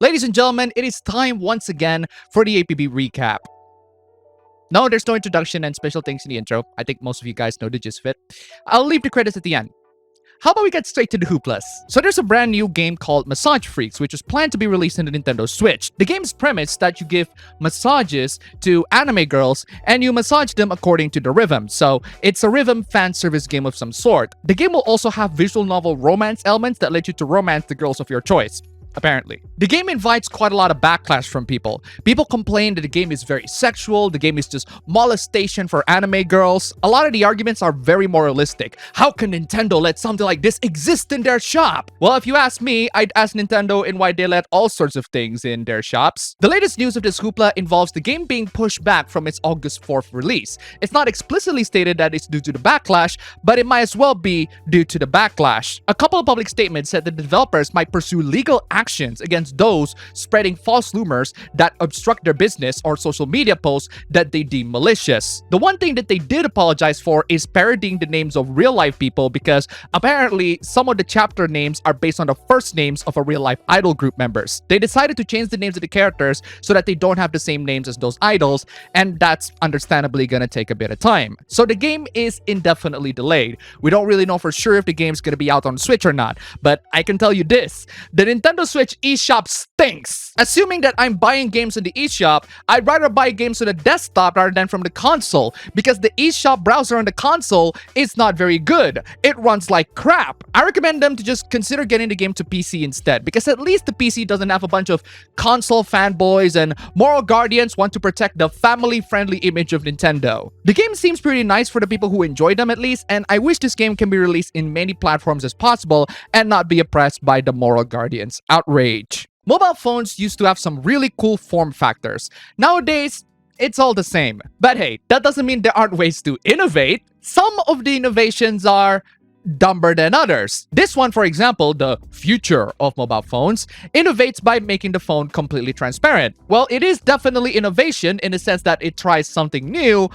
Ladies and gentlemen, it is time once again for the APB Recap. No, there's no introduction and special things in the intro. I think most of you guys know the gist of it. I'll leave the credits at the end. How about we get straight to the hooplas? So there's a brand new game called Massage Freaks, which is planned to be released in the Nintendo Switch. The game's premise that you give massages to anime girls and you massage them according to the rhythm. So it's a rhythm fan service game of some sort. The game will also have visual novel romance elements that let you to romance the girls of your choice. Apparently. The game invites quite a lot of backlash from people. People complain that the game is very sexual, the game is just molestation for anime girls. A lot of the arguments are very moralistic. How can Nintendo let something like this exist in their shop? Well, if you ask me, I'd ask Nintendo in why they let all sorts of things in their shops. The latest news of this hoopla involves the game being pushed back from its August 4th release. It's not explicitly stated that it's due to the backlash, but it might as well be due to the backlash. A couple of public statements said that the developers might pursue legal actions against those spreading false rumors that obstruct their business or social media posts that they deem malicious. The one thing that they did apologize for is parodying the names of real-life people, because apparently some of the chapter names are based on the first names of a real-life idol group members. They decided to change the names of the characters so that they don't have the same names as those idols, and that's understandably gonna take a bit of time. So the game is indefinitely delayed. We don't really know for sure if the game's gonna be out on Switch or not, but I can tell you this: the Nintendo Switch eShop stinks. Assuming that I'm buying games in the eShop, I'd rather buy games on the desktop rather than from the console, because the eShop browser on the console is not very good. It runs like crap. I recommend them to just consider getting the game to PC instead, because at least the PC doesn't have a bunch of console fanboys and moral guardians want to protect the family-friendly image of Nintendo. The game seems pretty nice for the people who enjoy them at least, and I wish this game can be released in many platforms as possible and not be oppressed by the moral guardians. Outrage. Mobile phones used to have some really cool form factors. Nowadays, it's all the same. But hey, that doesn't mean there aren't ways to innovate. Some of the innovations are dumber than others. This one, for example, the future of mobile phones, innovates by making the phone completely transparent. Well, it is definitely innovation in the sense that it tries something new,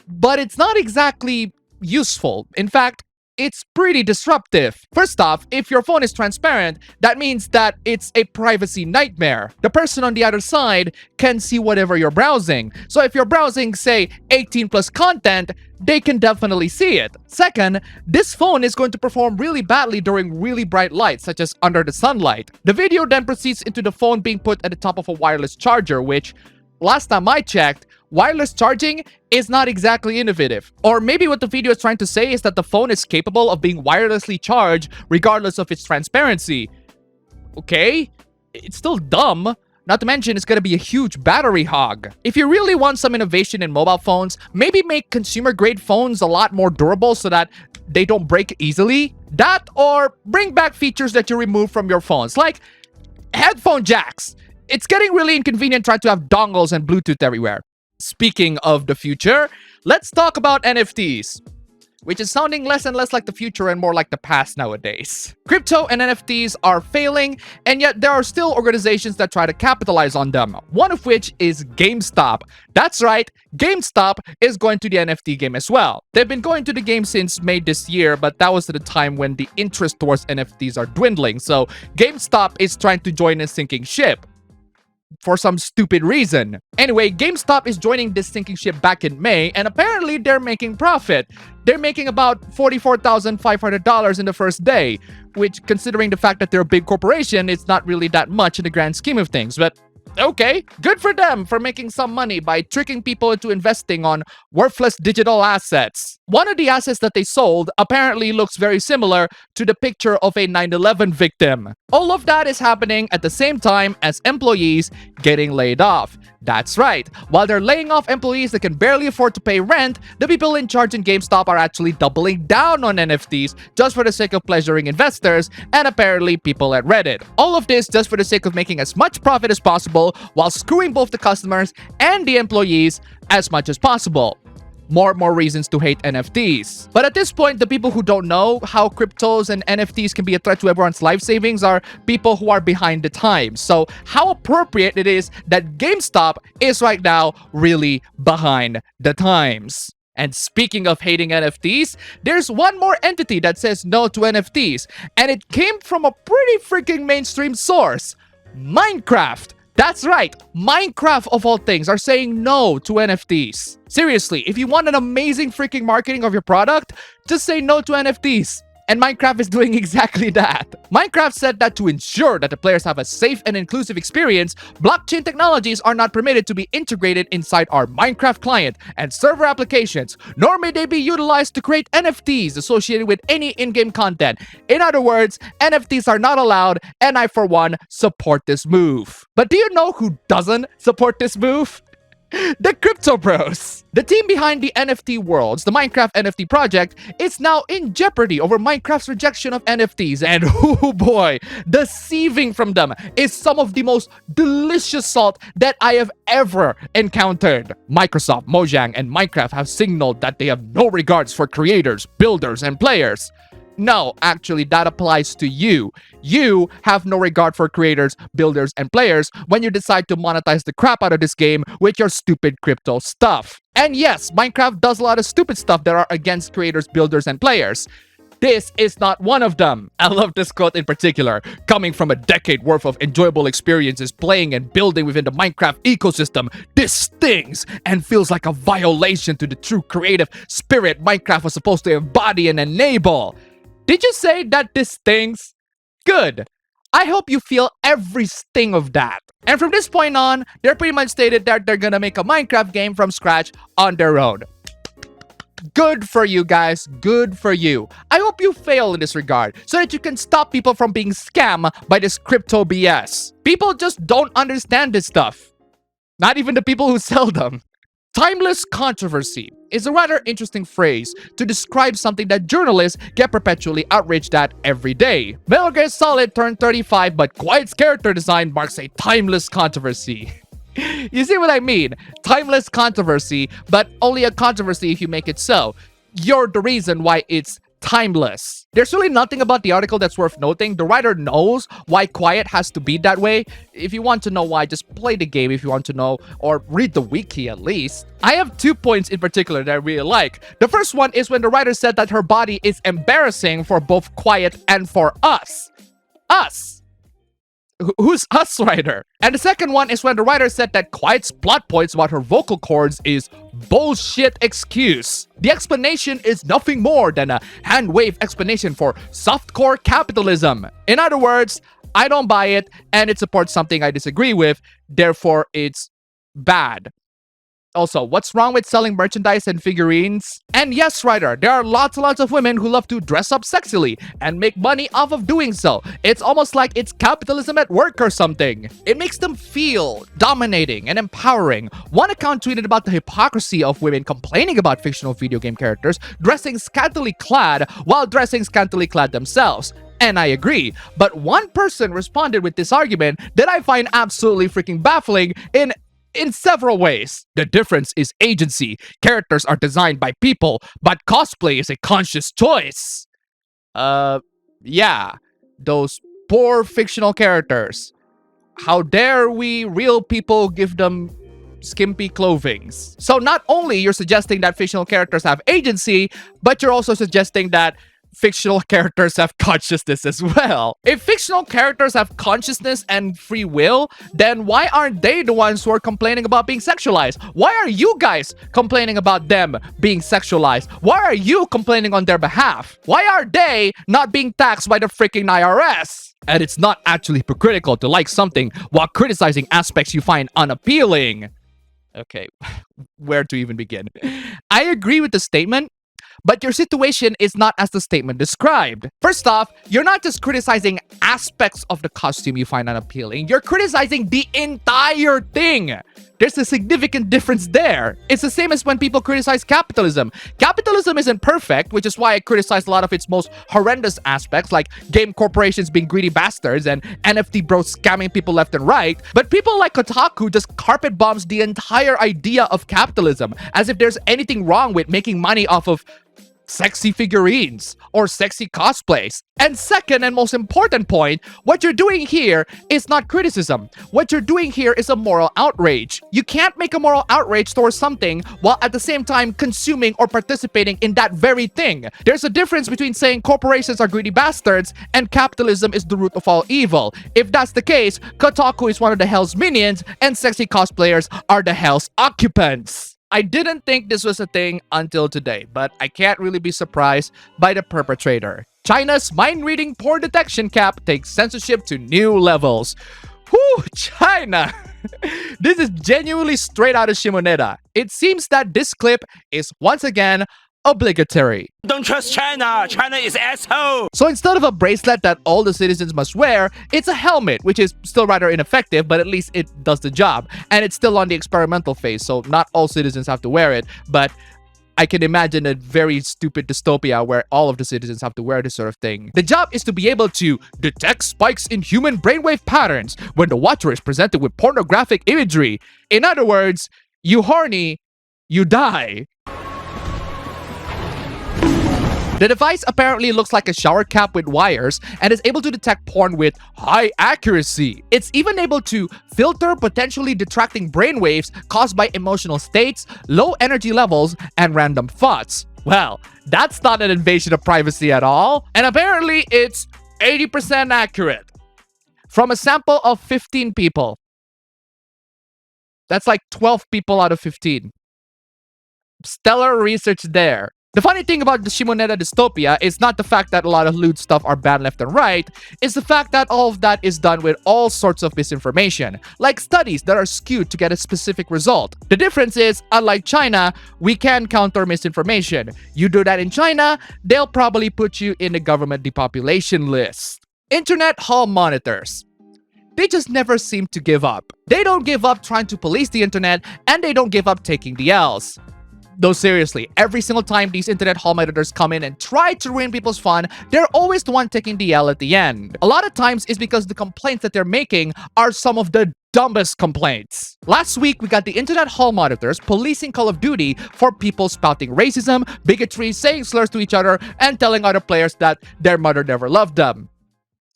but it's not exactly useful. In fact, it's pretty disruptive. First off, if your phone is transparent, that means that it's a privacy nightmare. The person on the other side can see whatever you're browsing. So if you're browsing, say, 18+ content, they can definitely see it. Second, this phone is going to perform really badly during really bright lights, such as under the sunlight. The video then proceeds into the phone being put at the top of a wireless charger, which, last time I checked, wireless charging is not exactly innovative. Or maybe what the video is trying to say is that the phone is capable of being wirelessly charged regardless of its transparency. Okay, it's still dumb. Not to mention, it's gonna be a huge battery hog. If you really want some innovation in mobile phones, maybe make consumer-grade phones a lot more durable so that they don't break easily. That, or bring back features that you remove from your phones, like headphone jacks. It's getting really inconvenient trying to have dongles and Bluetooth everywhere. Speaking of the future, let's talk about NFTs, which is sounding less and less like the future and more like the past nowadays. Crypto and NFTs are failing, and yet there are still organizations that try to capitalize on them, one of which is GameStop. That's right, GameStop is going to the NFT game as well. They've been going to the game since May this year, but that was at a time when the interest towards NFTs are dwindling, so GameStop is trying to join a sinking ship for some stupid reason. Anyway, GameStop is joining this sinking ship back in May, and apparently they're making profit. They're making about $44,500 in the first day, which, considering the fact that they're a big corporation, it's not really that much in the grand scheme of things, but okay, good for them for making some money by tricking people into investing on worthless digital assets. One of the assets that they sold apparently looks very similar to the picture of a 9/11 victim. All of that is happening at the same time as employees getting laid off. That's right, while they're laying off employees that can barely afford to pay rent, the people in charge in GameStop are actually doubling down on NFTs just for the sake of pleasuring investors and apparently people at Reddit. All of this just for the sake of making as much profit as possible while screwing both the customers and the employees as much as possible. More reasons to hate NFTs. But at this point, the people who don't know how cryptos and NFTs can be a threat to everyone's life savings are people who are behind the times. So how appropriate it is that GameStop is right now really behind the times. And speaking of hating NFTs, there's one more entity that says no to NFTs, and it came from a pretty freaking mainstream source. Minecraft. That's right, Minecraft of all things are saying no to NFTs. Seriously, if you want an amazing freaking marketing of your product, just say no to NFTs. And Minecraft is doing exactly that. Minecraft said that to ensure that the players have a safe and inclusive experience, blockchain technologies are not permitted to be integrated inside our Minecraft client and server applications, nor may they be utilized to create NFTs associated with any in-game content. In other words, NFTs are not allowed, and I, for one, support this move. But do you know who doesn't support this move? The Crypto Bros. The team behind the NFT Worlds, the Minecraft NFT project, is now in jeopardy over Minecraft's rejection of NFTs. And oh boy, the sieving from them is some of the most delicious salt that I have ever encountered. Microsoft, Mojang, and Minecraft have signaled that they have no regards for creators, builders, and players. No, actually, that applies to you. You have no regard for creators, builders, and players when you decide to monetize the crap out of this game with your stupid crypto stuff. And yes, Minecraft does a lot of stupid stuff that are against creators, builders, and players. This is not one of them. I love this quote in particular. Coming from a decade worth of enjoyable experiences playing and building within the Minecraft ecosystem, this stings and feels like a violation to the true creative spirit Minecraft was supposed to embody and enable. Did you say that this stings? Good. I hope you feel every sting of that. And from this point on, they're pretty much stated that they're gonna make a Minecraft game from scratch on their own. Good for you guys, good for you. I hope you fail in this regard so that you can stop people from being scammed by this crypto BS. People just don't understand this stuff. Not even the people who sell them. Timeless controversy is a rather interesting phrase to describe something that journalists get perpetually outraged at every day. Metal Gear Solid turned 35, but Quiet's character design marks a timeless controversy. You see what I mean? Timeless controversy, but only a controversy if you make it so. You're the reason why it's timeless. There's really nothing about the article that's worth noting. The writer knows why Quiet has to be that way. If you want to know why, just play the game if you want to know, or read the wiki at least. I have 2 points in particular that I really like. The first one is when the writer said that her body is embarrassing for both Quiet and for us. Us! Who's us, writer? And the second one is when the writer said that Quiet's plot points about her vocal cords is bullshit excuse. The explanation is nothing more than a hand-wave explanation for softcore capitalism. In other words, I don't buy it, and it supports something I disagree with, therefore it's bad. Also, what's wrong with selling merchandise and figurines? And yes, writer, there are lots and lots of women who love to dress up sexily and make money off of doing so. It's almost like it's capitalism at work or something. It makes them feel dominating and empowering. One account tweeted about the hypocrisy of women complaining about fictional video game characters dressing scantily clad while dressing scantily clad themselves. And I agree, but one person responded with this argument that I find absolutely freaking baffling in several ways. The difference is agency. Characters are designed by people, but cosplay is a conscious choice. Yeah. Those poor fictional characters. How dare we real people give them skimpy clothings? So not only you're suggesting that fictional characters have agency, but you're also suggesting that fictional characters have consciousness as well. If fictional characters have consciousness and free will, then why aren't they the ones who are complaining about being sexualized? Why are you guys complaining about them being sexualized? Why are you complaining on their behalf? Why are they not being taxed by the freaking IRS? And it's not actually hypocritical to like something while criticizing aspects you find unappealing. Okay, where to even begin? I agree with the statement, but your situation is not as the statement described. First off, you're not just criticizing aspects of the costume you find unappealing, you're criticizing the entire thing. There's a significant difference there. It's the same as when people criticize capitalism. Capitalism isn't perfect, which is why I criticize a lot of its most horrendous aspects, like game corporations being greedy bastards and NFT bros scamming people left and right. But people like Kotaku just carpet bombs the entire idea of capitalism, as if there's anything wrong with making money off of sexy figurines or sexy cosplays. And second and most important point, what you're doing here is not criticism. What you're doing here is a moral outrage. You can't make a moral outrage towards something while at the same time consuming or participating in that very thing. There's a difference between saying corporations are greedy bastards and capitalism is the root of all evil. If that's the case, Kotaku is one of the hell's minions and sexy cosplayers are the hell's occupants. I didn't think this was a thing until today, but I can't really be surprised by the perpetrator. China's mind-reading porn detection cap takes censorship to new levels. Whew, China! This is genuinely straight out of Shimoneta. It seems that this clip is once again obligatory. Don't trust China. China is asshole. So instead of a bracelet that all the citizens must wear, it's a helmet, which is still rather ineffective, but at least it does the job. And it's still on the experimental phase, so not all citizens have to wear it, but I can imagine a very stupid dystopia where all of the citizens have to wear this sort of thing. The job is to be able to detect spikes in human brainwave patterns when the watcher is presented with pornographic imagery. In other words, you horny, you die. The device apparently looks like a shower cap with wires and is able to detect porn with high accuracy. It's even able to filter potentially detracting brainwaves caused by emotional states, low energy levels, and random thoughts. Well, that's not an invasion of privacy at all. And apparently it's 80% accurate. From a sample of 15 people. That's like 12 people out of 15. Stellar research there. The funny thing about the Shimoneta dystopia is not the fact that a lot of lewd stuff are banned left and right, it's the fact that all of that is done with all sorts of misinformation, like studies that are skewed to get a specific result. The difference is, unlike China, we can counter misinformation. You do that in China, they'll probably put you in the government depopulation list. Internet hall monitors. They just never seem to give up. They don't give up trying to police the internet, and they don't give up taking the L's. Though seriously, every single time these internet hall monitors come in and try to ruin people's fun, they're always the one taking the L at the end. A lot of times it's because the complaints that they're making are some of the dumbest complaints. Last week, we got the internet hall monitors policing Call of Duty for people spouting racism, bigotry, saying slurs to each other, and telling other players that their mother never loved them.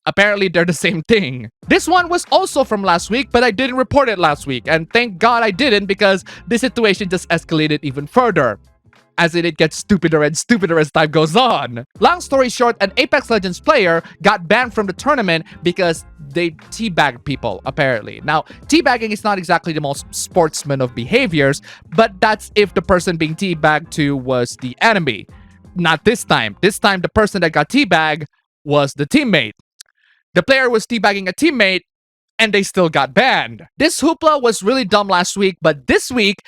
Apparently, they're the same thing. This one was also from last week, but I didn't report it last week. And thank God I didn't, because the situation just escalated even further. As in, it gets stupider and stupider as time goes on. Long story short, an Apex Legends player got banned from the tournament because they teabagged people, apparently. Now, teabagging is not exactly the most sportsman of behaviors, but that's if the person being teabagged to was the enemy. Not this time. This time, the person that got teabagged was the teammate. The player was teabagging a teammate, and they still got banned. This hoopla was really dumb last week, but this week,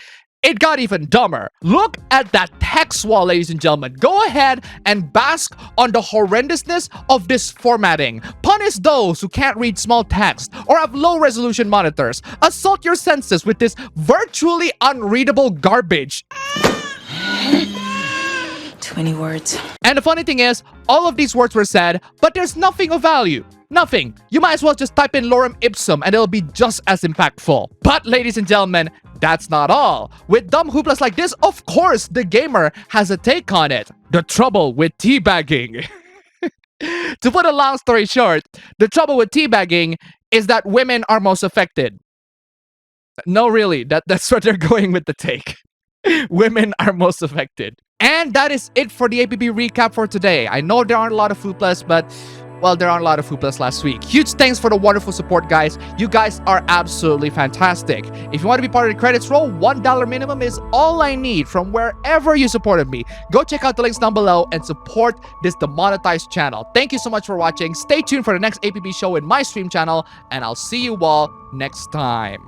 it got even dumber. Look at that text wall, ladies and gentlemen. Go ahead and bask on the horrendousness of this formatting. Punish those who can't read small text or have low-resolution monitors. Assault your senses with this virtually unreadable garbage. 20 words. And the funny thing is, all of these words were said, but there's nothing of value. Nothing. You might as well just type in lorem ipsum and it'll be just as impactful. But ladies and gentlemen, that's not all. With dumb hooplas like this, of course, the gamer has a take on it. The trouble with teabagging. To put a long story short, the trouble with teabagging is that women are most affected. No, really, that's what they're going with the take. Women are most affected. And that is it for the APB recap for today. I know there aren't a lot of hooplas, but well, there aren't a lot of hooplas last week. Huge thanks for the wonderful support, guys. You guys are absolutely fantastic. If you want to be part of the credits roll, $1 minimum is all I need from wherever you supported me. Go check out the links down below and support this demonetized channel. Thank you so much for watching. Stay tuned for the next APB show in my stream channel, and I'll see you all next time.